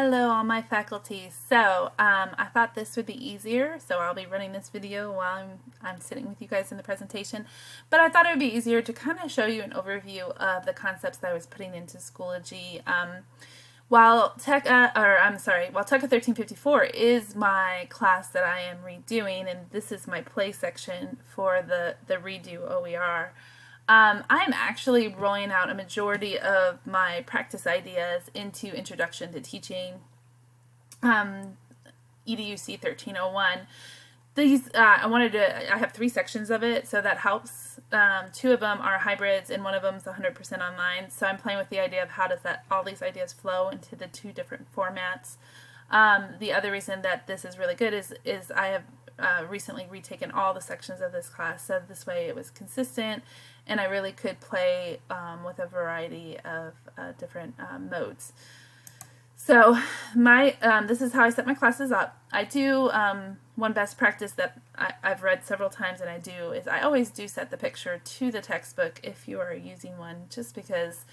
Hello, all my faculty. I thought this would be easier, so I'll be running this video while I'm sitting with you guys in the presentation. But I thought it would be easier to kind of show you an overview of the concepts that I was putting into Schoology. While TECA 1354 is my class that I am redoing, and this is my play section for the redo OER. I'm actually rolling out a majority of my practice ideas into Introduction to Teaching, EDUC 1301. I have 3 sections of it, so that helps. 2 of them are hybrids, and one of them is 100% online. So I'm playing with the idea of how does all these ideas flow into the 2 different formats. The other reason that this is really good is I have recently retaken all the sections of this class, so this way it was consistent, and I really could play with a variety of different modes. So this is how I set my classes up. I do one best practice that I've read several times, and I always do set the picture to the textbook if you are using one, just because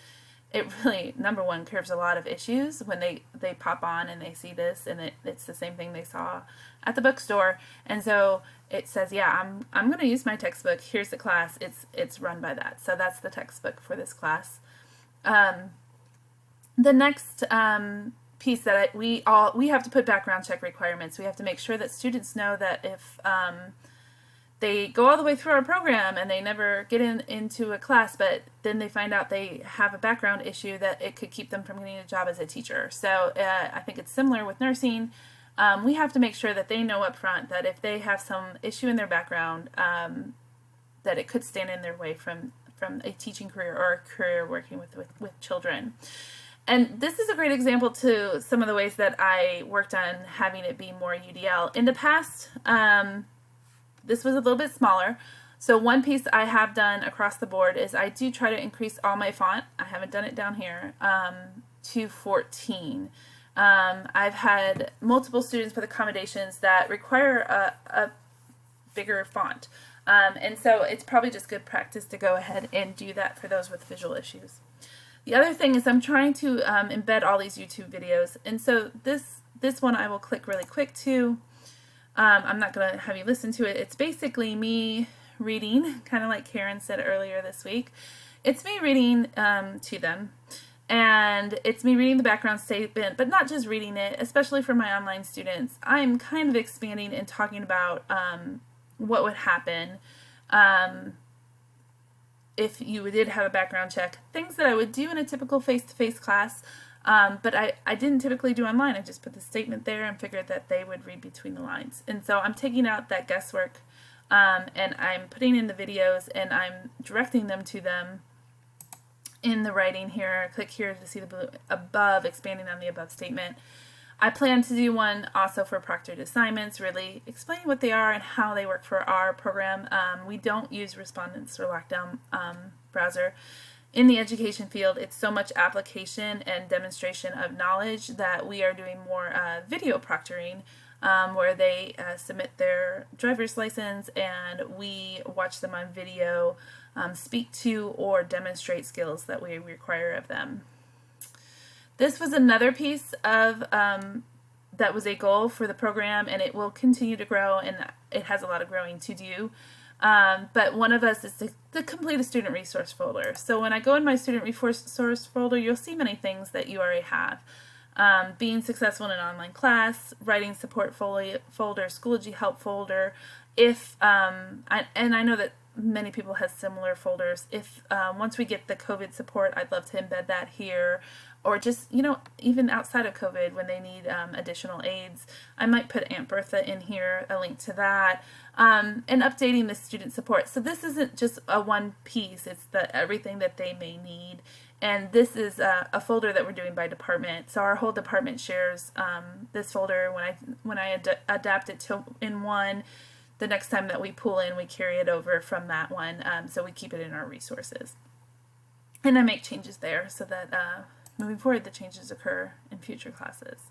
it really, number one, curves a lot of issues when they pop on and they see this, and it's the same thing they saw at the bookstore. And so it says, yeah, I'm going to use my textbook. Here's the class. It's run by that. So that's the textbook for this class. The next piece that we have to put background check requirements. We have to make sure that students know that if they go all the way through our program and they never get into a class, but then they find out they have a background issue, that it could keep them from getting a job as a teacher. So I think it's similar with nursing. We have to make sure that they know up front that if they have some issue in their background, that it could stand in their way from a teaching career or a career working with children. And this is a great example to some of the ways that I worked on having it be more UDL. In the past, this was a little bit smaller. So one piece I have done across the board is I do try to increase all my font. I haven't done it down here, to 14. I've had multiple students with accommodations that require a bigger font. And so it's probably just good practice to go ahead and do that for those with visual issues. The other thing is I'm trying to embed all these YouTube videos. And so this one I will click really quick to. I'm not going to have you listen to it. It's basically me reading, kind of like Karen said earlier this week. It's me reading to them, and it's me reading the background statement, but not just reading it, especially for my online students. I'm kind of expanding and talking about what would happen if you did have a background check, things that I would do in a typical face-to-face class. But I didn't typically do online. I just put the statement there and figured that they would read between the lines. And so I'm taking out that guesswork, and I'm putting in the videos, and I'm directing them to them in the writing here. Click here to see the blue above, expanding on the above statement. I plan to do one also for proctored assignments, really explaining what they are and how they work for our program. We don't use Respondents or Lockdown browser. In the education field, it's so much application and demonstration of knowledge that we are doing more video proctoring, where they submit their driver's license and we watch them on video, speak to or demonstrate skills that we require of them. This was another piece of that was a goal for the program, and it will continue to grow, and it has a lot of growing to do. But one of us is to complete a student resource folder. So when I go in my student resource folder, you'll see many things that you already have. Being successful in an online class, writing support folder, Schoology help folder. And I know that many people have similar folders. If once we get the COVID support, I'd love to embed that here. Or just, even outside of COVID, when they need additional aids, I might put Aunt Bertha in here, a link to that, and updating the student support. So this isn't just a one piece, it's everything that they may need. And this is a folder that we're doing by department. So our whole department shares this folder. When I adapt it in one, the next time that we pull in, we carry it over from that one. So we keep it in our resources. And I make changes there so that moving forward, the changes occur in future classes.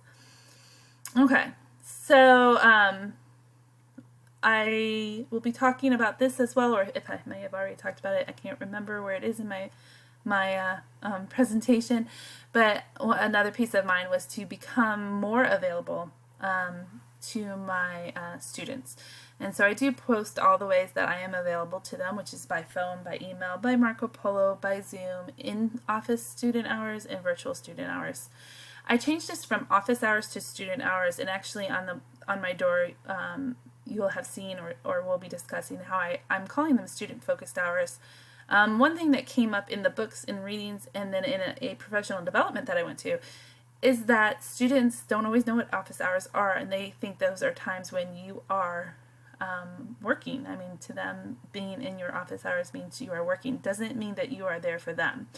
Okay, so I will be talking about this as well, or if I may have already talked about it, I can't remember where it is in my my presentation, but another piece of mine was to become more available to my students. And so I do post all the ways that I am available to them, which is by phone, by email, by Marco Polo, by Zoom, in office student hours, and virtual student hours. I changed this from office hours to student hours, and actually on my door you'll have seen or we'll be discussing how I'm calling them student-focused hours. One thing that came up in the books and readings and then in a professional development that I went to is that students don't always know what office hours are, and they think those are times when you are working. I mean, to them, being in your office hours means you are working. Doesn't mean that you are there for them.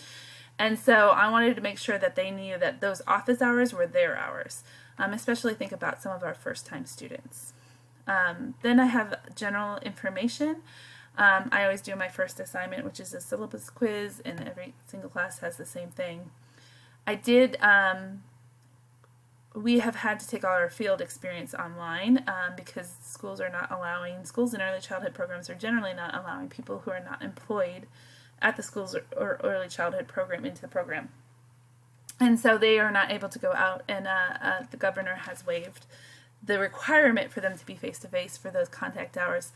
And so I wanted to make sure that they knew that those office hours were their hours. Especially think about some of our first-time students. Then I have general information. I always do my first assignment, which is a syllabus quiz, and every single class has the same thing. We have had to take all our field experience online because schools and early childhood programs are generally not allowing people who are not employed at the schools or early childhood program into the program. And so they are not able to go out, and the governor has waived the requirement for them to be face-to-face for those contact hours.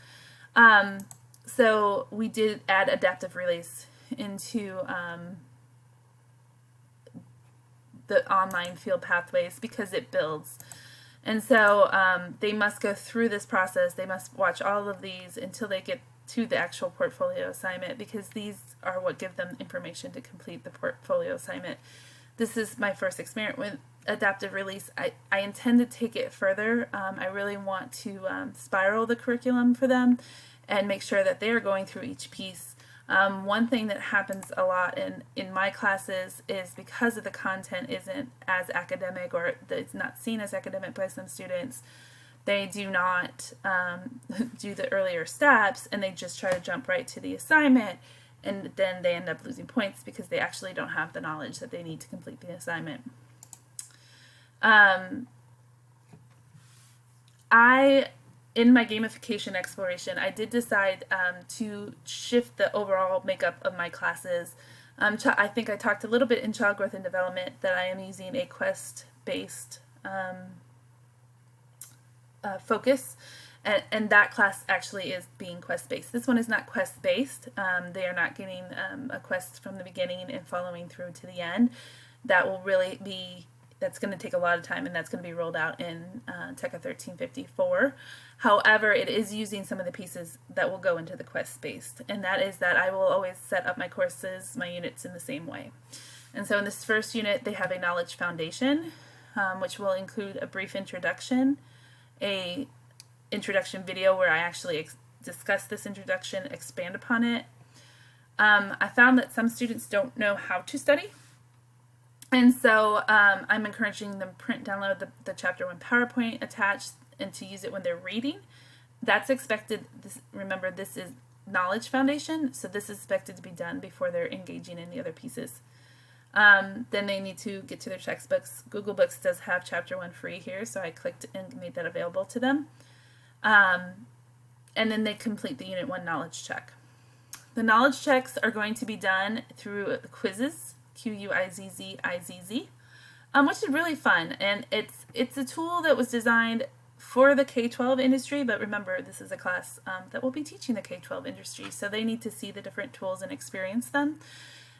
So we did add adaptive release into the online field pathways because it builds. And so they must go through this process. They must watch all of these until they get to the actual portfolio assignment, because these are what give them information to complete the portfolio assignment. This is my first experiment with adaptive release. I intend to take it further. I really want to spiral the curriculum for them and make sure that they are going through each piece. One thing that happens a lot in my classes is because of the content isn't as academic, or it's not seen as academic by some students, they do not do the earlier steps, and they just try to jump right to the assignment, and then they end up losing points because they actually don't have the knowledge that they need to complete the assignment. In my gamification exploration, I did decide to shift the overall makeup of my classes. I think I talked a little bit in Child Growth and Development that I am using a quest-based focus, and that class actually is being quest-based. This one is not quest-based. They are not getting a quest from the beginning and following through to the end. That will really be, that's going to take a lot of time, and that's going to be rolled out in TECA 1354. However, it is using some of the pieces that will go into the quest-based, and that is that I will always set up my courses, my units in the same way. And so in this first unit, they have a knowledge foundation, which will include a brief introduction, a introduction video where I actually discuss this introduction, expand upon it. I found that some students don't know how to study, and so I'm encouraging them download the Chapter 1 PowerPoint attached and to use it when they're reading. That's expected. Remember, this is knowledge foundation, so this is expected to be done before they're engaging in the other pieces. Then they need to get to their textbooks. Google Books does have Chapter 1 free here, so I clicked and made that available to them. And then they complete the Unit 1 knowledge check. The knowledge checks are going to be done through the quizzes, Q-U-I-Z-Z-I-Z-Z, which is really fun. And it's a tool that was designed for the K-12 industry, but remember, this is a class that will be teaching the K-12 industry, so they need to see the different tools and experience them.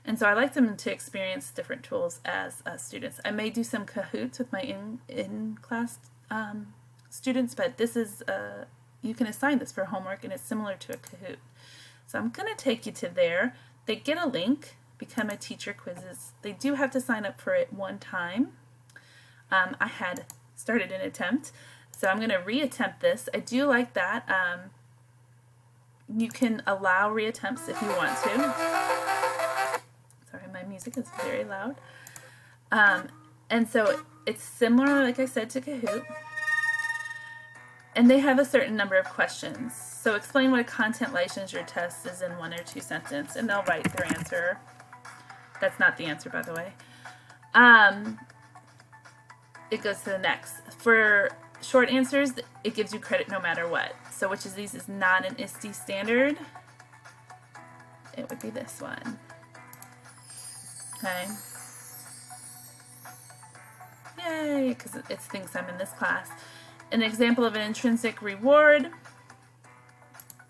And so I like them to experience different tools as students. I may do some Kahoots with my in-class students, but this is, you can assign this for homework, and it's similar to a Kahoot. So I'm going to take you to there. They get a link, Become a Teacher quizzes. They do have to sign up for it one time. I had started an attempt, so I'm going to reattempt this. I do like that. You can allow reattempts if you want to. Sorry, my music is very loud. And so it's similar, like I said, to Kahoot. And they have a certain number of questions. So explain what a content licensure test is in 1 or 2 sentences, and they'll write their answer. That's not the answer, by the way. It goes to the next. For short answers, it gives you credit no matter what. So which of these is not an ISTE standard? It would be this one. Okay. Yay, because it thinks I'm in this class. An example of an intrinsic reward.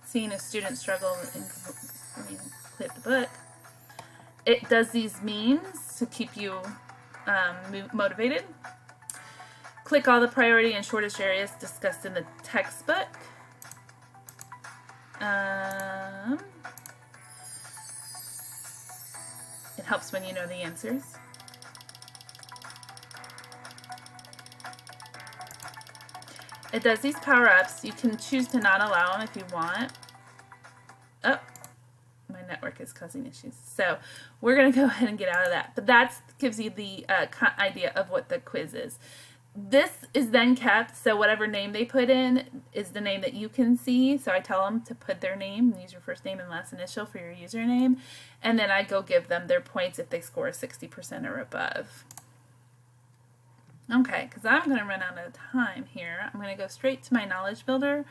Seeing a student struggle and complete the book. It does these memes to keep you motivated. Click all the priority and shortest areas discussed in the textbook. It helps when you know the answers. It does these power-ups. You can choose to not allow them if you want. Oh, my network is causing issues. So we're going to go ahead and get out of that. But that gives you the idea of what the quiz is. This is then kept, so whatever name they put in is the name that you can see. So I tell them to put their name, use your first name and last initial for your username, and then I go give them their points if they score 60% or above. Okay, because I'm going to run out of time here. I'm going to go straight to my Knowledge Builder.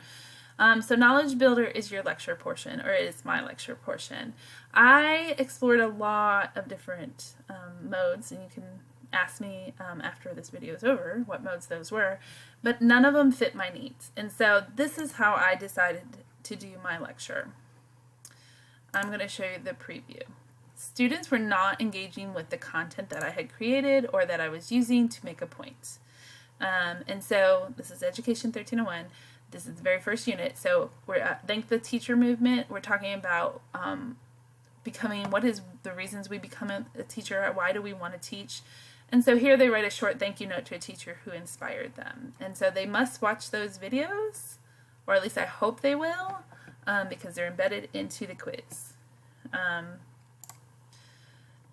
So Knowledge Builder is your lecture portion, or it is my lecture portion. I explored a lot of different modes, and you can ask me after this video is over what modes those were, but none of them fit my needs. And so this is how I decided to do my lecture. I'm going to show you the preview. Students were not engaging with the content that I had created or that I was using to make a point. And so this is Education 1301. This is the very first unit. So we're at Thank the Teacher movement. We're talking about becoming, what is the reasons we become a teacher? Why do we want to teach? And so here they write a short thank you note to a teacher who inspired them. And so they must watch those videos, or at least I hope they will, because they're embedded into the quiz. And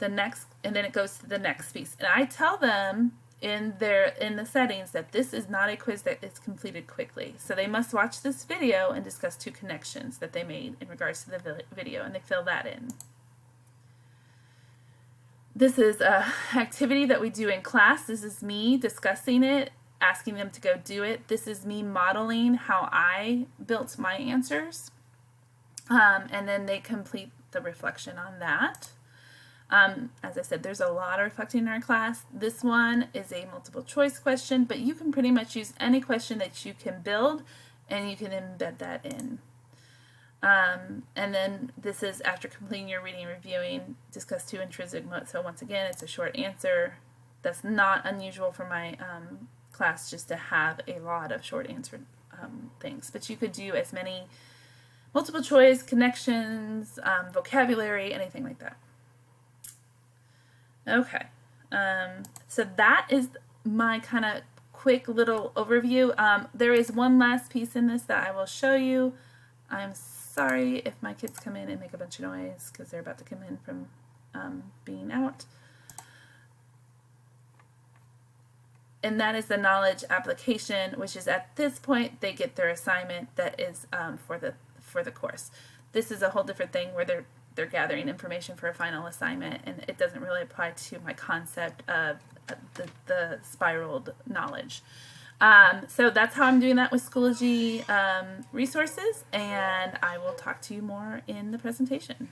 then it goes to the next piece. And I tell them in the settings that this is not a quiz that is completed quickly. So they must watch this video and discuss 2 connections that they made in regards to the video, and they fill that in. This is an activity that we do in class. This is me discussing it, asking them to go do it. This is me modeling how I built my answers. And then they complete the reflection on that. As I said, there's a lot of reflecting in our class. This one is a multiple choice question, but you can pretty much use any question that you can build, and you can embed that in. And then this is after completing your reading and reviewing, discuss 2 intrinsic modes. So once again, it's a short answer. That's not unusual for my class, just to have a lot of short answer things. But you could do as many multiple choice, connections, vocabulary, anything like that. Okay, so that is my kind of quick little overview. There is one last piece in this that I will show you. I'm sorry if my kids come in and make a bunch of noise because they're about to come in from being out. And that is the knowledge application, which is at this point they get their assignment that is for the course. This is a whole different thing where they're gathering information for a final assignment, and it doesn't really apply to my concept of the spiraled knowledge. So that's how I'm doing that with Schoology resources, and I will talk to you more in the presentation.